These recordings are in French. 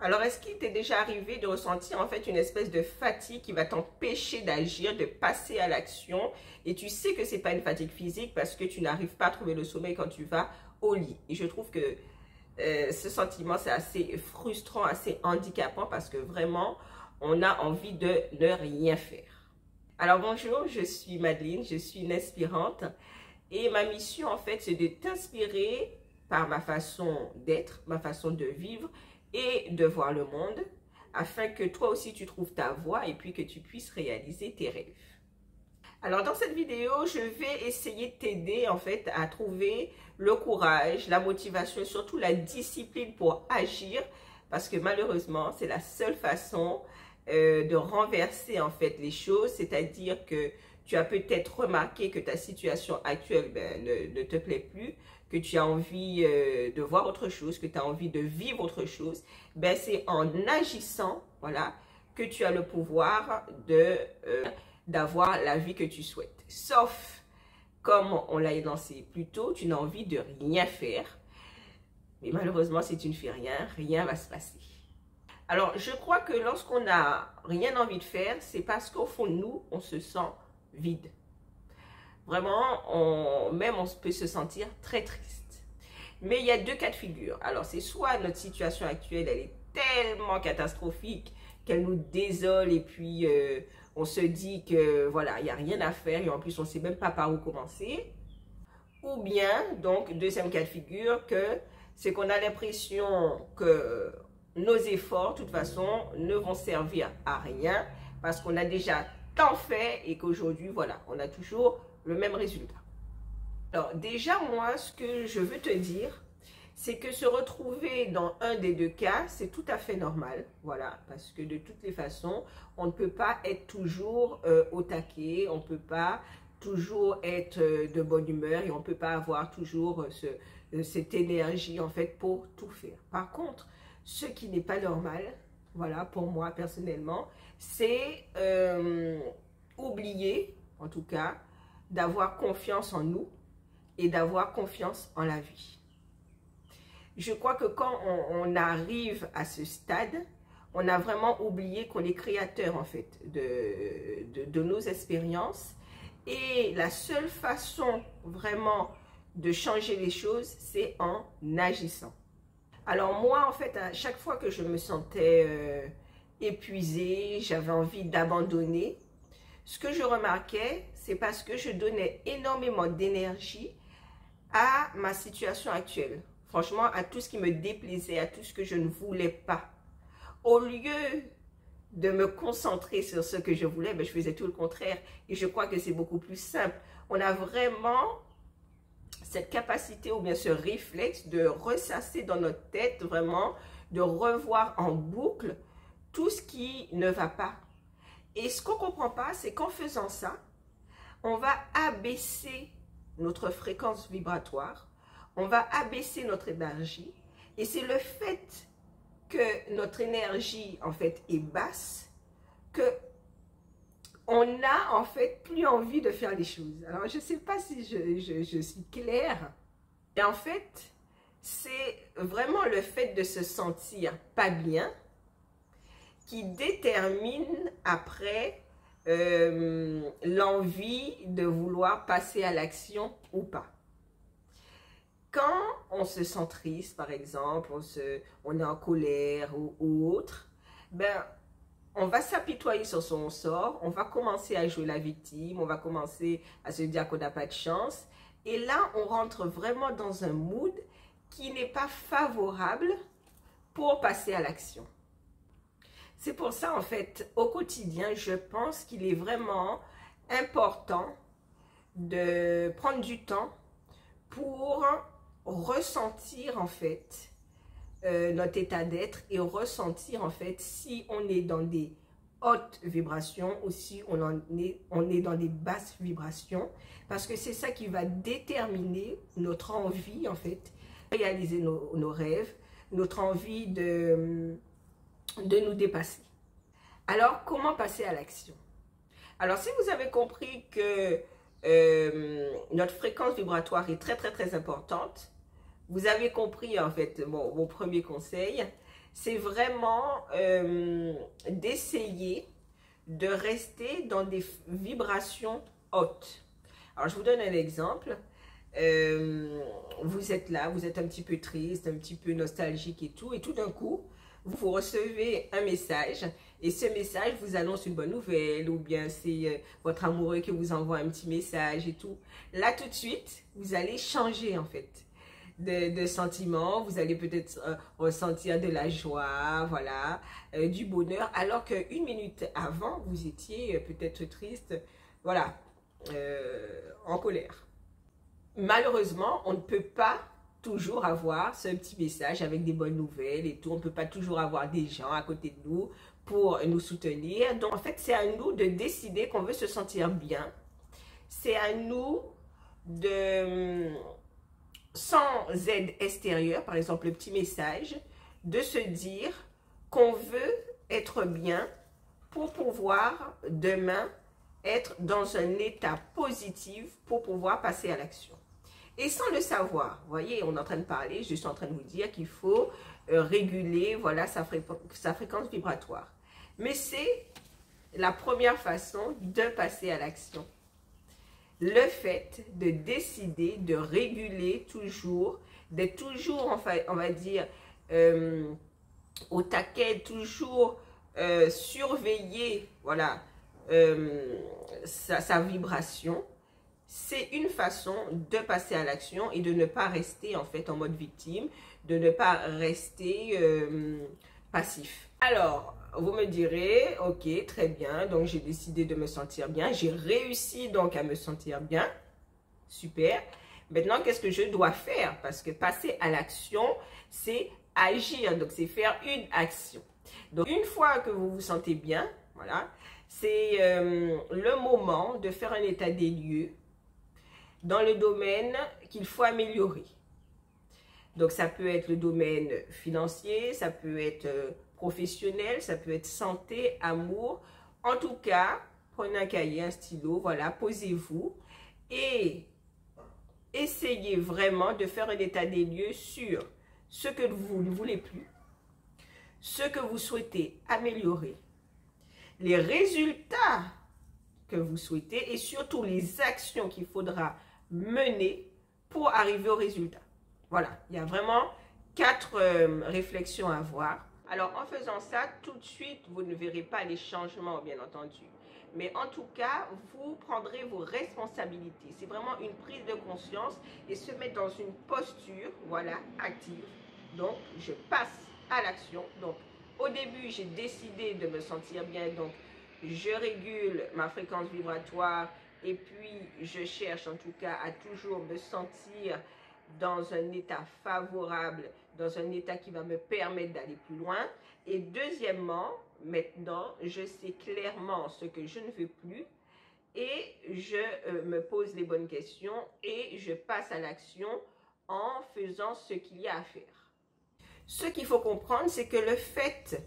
Alors, est-ce qu'il t'est déjà arrivé de ressentir en fait une espèce de fatigue qui va t'empêcher d'agir, de passer à l'action et tu sais que ce n'est pas une fatigue physique parce que tu n'arrives pas à trouver le sommeil quand tu vas au lit. Et je trouve que ce sentiment, c'est assez frustrant, assez handicapant parce que vraiment, on a envie de ne rien faire. Alors bonjour, je suis Madeleine, je suis une inspirante et ma mission en fait, c'est de t'inspirer par ma façon d'être, ma façon de vivre et de voir le monde, afin que toi aussi tu trouves ta voie et puis que tu puisses réaliser tes rêves. Alors dans cette vidéo, je vais essayer de t'aider en fait à trouver le courage, la motivation et surtout la discipline pour agir, parce que malheureusement, c'est la seule façon de renverser en fait les choses, c'est-à-dire que tu as peut-être remarqué que ta situation actuelle ne te plaît plus, que tu as envie de voir autre chose, que tu as envie de vivre autre chose. C'est en agissant, voilà, que tu as le pouvoir d'avoir la vie que tu souhaites. Sauf, comme on l'a énoncé plus tôt, tu n'as envie de rien faire. Mais malheureusement, si tu ne fais rien, rien va se passer. Alors, je crois que lorsqu'on n'a rien envie de faire, c'est parce qu'au fond de nous, on se sent vide. Vraiment, on peut se sentir très triste. Mais il y a deux cas de figure. Alors, c'est soit notre situation actuelle, elle est tellement catastrophique qu'elle nous désole et puis on se dit que voilà, il n'y a rien à faire et en plus, on ne sait même pas par où commencer. Ou bien, donc, deuxième cas de figure, c'est qu'on a l'impression que nos efforts, de toute façon, ne vont servir à rien parce qu'on a déjà tant fait et qu'aujourd'hui, voilà, on a toujours le même résultat. Alors, déjà, moi, ce que je veux te dire, c'est que se retrouver dans un des deux cas, c'est tout à fait normal, voilà, parce que de toutes les façons, on ne peut pas être toujours au taquet, on ne peut pas toujours être de bonne humeur et on ne peut pas avoir toujours cette énergie, en fait, pour tout faire. Par contre, ce qui n'est pas normal, voilà, pour moi personnellement, c'est oublier, en tout cas, d'avoir confiance en nous et d'avoir confiance en la vie. Je crois que quand on arrive à ce stade, on a vraiment oublié qu'on est créateur, en fait, de nos expériences. Et la seule façon vraiment de changer les choses, c'est en agissant. Alors moi, en fait, à chaque fois que je me sentais épuisée, j'avais envie d'abandonner, ce que je remarquais, c'est parce que je donnais énormément d'énergie à ma situation actuelle. Franchement, à tout ce qui me déplaisait, à tout ce que je ne voulais pas. Au lieu de me concentrer sur ce que je voulais, je faisais tout le contraire. Et je crois que c'est beaucoup plus simple. On a vraiment cette capacité ou bien ce réflexe de ressasser dans notre tête, vraiment, de revoir en boucle tout ce qui ne va pas. Et ce qu'on ne comprend pas, c'est qu'en faisant ça, on va abaisser notre fréquence vibratoire, on va abaisser notre énergie. Et c'est le fait que notre énergie, en fait, est basse, que on n'a, en fait, plus envie de faire les choses. Alors, je ne sais pas si je suis claire. Et en fait, c'est vraiment le fait de se sentir pas bien qui détermine après l'envie de vouloir passer à l'action ou pas. Quand on se sent triste, par exemple, on est en colère ou autre, on va s'apitoyer sur son sort, on va commencer à jouer la victime, on va commencer à se dire qu'on n'a pas de chance. Et là, on rentre vraiment dans un mood qui n'est pas favorable pour passer à l'action. C'est pour ça, en fait, au quotidien, je pense qu'il est vraiment important de prendre du temps pour ressentir, en fait, notre état d'être et ressentir, en fait, si on est dans des hautes vibrations ou si on est dans des basses vibrations. Parce que c'est ça qui va déterminer notre envie, en fait, de réaliser nos rêves, notre envie de nous dépasser. Alors, comment passer à l'action? Alors, si vous avez compris que notre fréquence vibratoire est très, très, très importante, vous avez compris, en fait, mon premier conseil, c'est vraiment d'essayer de rester dans des vibrations hautes. Alors, je vous donne un exemple. Vous êtes là, vous êtes un petit peu triste, un petit peu nostalgique et tout d'un coup, vous recevez un message et ce message vous annonce une bonne nouvelle ou bien c'est votre amoureux qui vous envoie un petit message et tout. Là, tout de suite, vous allez changer en fait de sentiment, vous allez peut-être ressentir de la joie, voilà, du bonheur, alors qu'une minute avant, vous étiez peut-être triste, voilà, en colère. Malheureusement, on ne peut pas toujours avoir ce petit message avec des bonnes nouvelles et tout. On ne peut pas toujours avoir des gens à côté de nous pour nous soutenir. Donc, en fait, c'est à nous de décider qu'on veut se sentir bien. C'est à nous de, sans aide extérieure, par exemple le petit message, de se dire qu'on veut être bien pour pouvoir demain être dans un état positif pour pouvoir passer à l'action. Et sans le savoir, vous voyez, on est en train de parler, je suis en train de vous dire qu'il faut réguler, voilà, sa fréquence vibratoire. Mais c'est la première façon de passer à l'action. Le fait de décider de réguler toujours, d'être toujours, enfin, on va dire, au taquet, toujours surveiller, voilà, sa vibration. C'est une façon de passer à l'action et de ne pas rester en fait en mode victime, de ne pas rester passif. Alors, vous me direz, ok, très bien, donc j'ai décidé de me sentir bien, j'ai réussi donc à me sentir bien, super. Maintenant, qu'est-ce que je dois faire? Parce que passer à l'action, c'est agir, donc c'est faire une action. Donc, une fois que vous vous sentez bien, voilà, c'est le moment de faire un état des lieux dans le domaine qu'il faut améliorer. Donc, ça peut être le domaine financier, ça peut être professionnel, ça peut être santé, amour. En tout cas, prenez un cahier, un stylo, voilà, posez-vous et essayez vraiment de faire un état des lieux sur ce que vous ne voulez plus, ce que vous souhaitez améliorer, les résultats que vous souhaitez et surtout les actions qu'il faudra mener pour arriver au résultat. Voilà, il y a vraiment 4 réflexions à avoir. Alors, en faisant ça, tout de suite, vous ne verrez pas les changements, bien entendu. Mais en tout cas, vous prendrez vos responsabilités. C'est vraiment une prise de conscience et se mettre dans une posture, voilà, active. Donc, je passe à l'action. Donc, au début, j'ai décidé de me sentir bien. Donc, je régule ma fréquence vibratoire et puis je cherche en tout cas à toujours me sentir dans un état favorable, dans un état qui va me permettre d'aller plus loin. Et deuxièmement, maintenant, je sais clairement ce que je ne veux plus et je me pose les bonnes questions et je passe à l'action en faisant ce qu'il y a à faire. Ce qu'il faut comprendre, c'est que le fait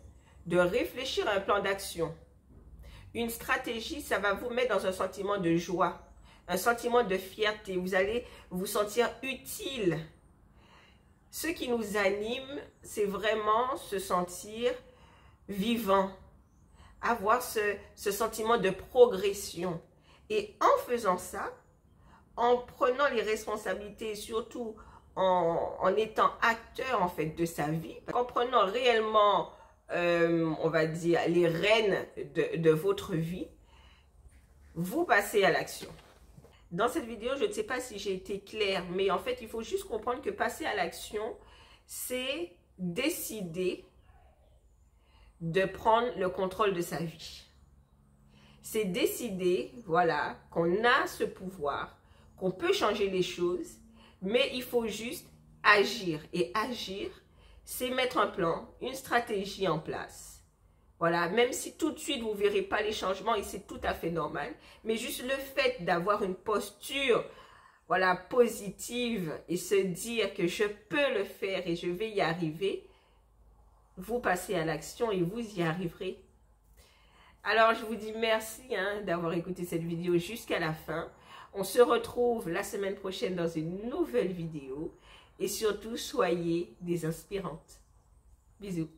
de réfléchir à un plan d'action, une stratégie, ça va vous mettre dans un sentiment de joie, un sentiment de fierté. Vous allez vous sentir utile. Ce qui nous anime, c'est vraiment se sentir vivant, avoir ce sentiment de progression. Et en faisant ça, en prenant les responsabilités, surtout en étant acteur en fait de sa vie, en prenant réellement on va dire, les rênes de votre vie, vous passez à l'action. Dans cette vidéo, je ne sais pas si j'ai été claire, mais en fait, il faut juste comprendre que passer à l'action, c'est décider de prendre le contrôle de sa vie. C'est décider, voilà, qu'on a ce pouvoir, qu'on peut changer les choses, mais il faut juste agir. Et agir, c'est mettre un plan, une stratégie en place. Voilà, même si tout de suite vous ne verrez pas les changements et c'est tout à fait normal, mais juste le fait d'avoir une posture, voilà, positive et se dire que je peux le faire et je vais y arriver, vous passez à l'action et vous y arriverez. Alors, je vous dis merci d'avoir écouté cette vidéo jusqu'à la fin. On se retrouve la semaine prochaine dans une nouvelle vidéo. Et surtout, soyez des inspirantes. Bisous.